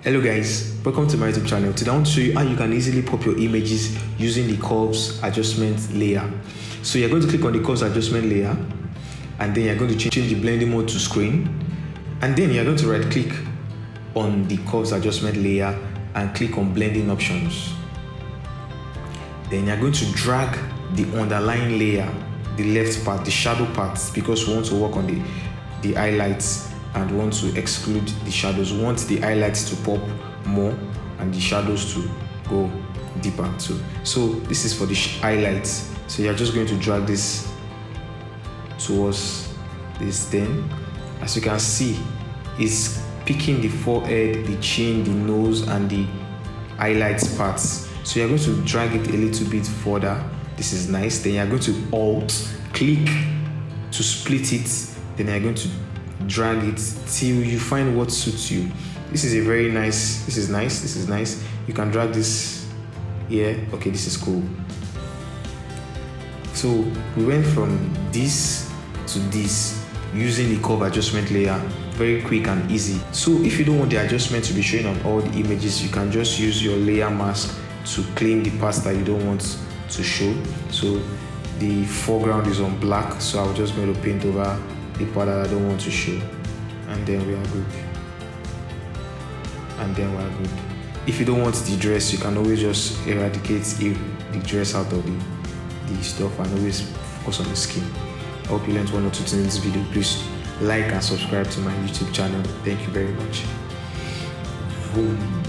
Hello guys, welcome to my YouTube channel. Today I want to show you how you can easily pop your images using the curves adjustment layer. So you're going to click on the curves adjustment layer, and then you're going to change the blending mode to screen, and then you're going to right click on the curves adjustment layer and click on blending options. Then you're going to drag the underlying layer, the left part, the shadow part, because we want to work on the highlights and want to exclude the shadows. We want the highlights to pop more and the shadows to go deeper too. So this is for the highlights. So you're just going to drag this towards this thing. As you can see, it's picking the forehead, the chin, the nose, and the highlights parts. So you're going to drag it a little bit further. This is nice. Then you're going to alt click to split it. Then you're going to drag it till you find what suits you. This is nice. This is nice. You can drag this here. Okay, this is cool. So we went from this to this using the curve adjustment layer. Very quick and easy. So if you don't want the adjustment to be showing on all the images, you can just use your layer mask to claim the parts that you don't want to show. So the foreground is on black, so I'm just going to paint over the part that I don't want to show, and then we are good. If you don't want the dress, you can always just eradicate the dress out of the stuff and always focus on the skin. I hope you learned one or two things in this video. Please like and subscribe to my YouTube channel. Thank you very much. Boom.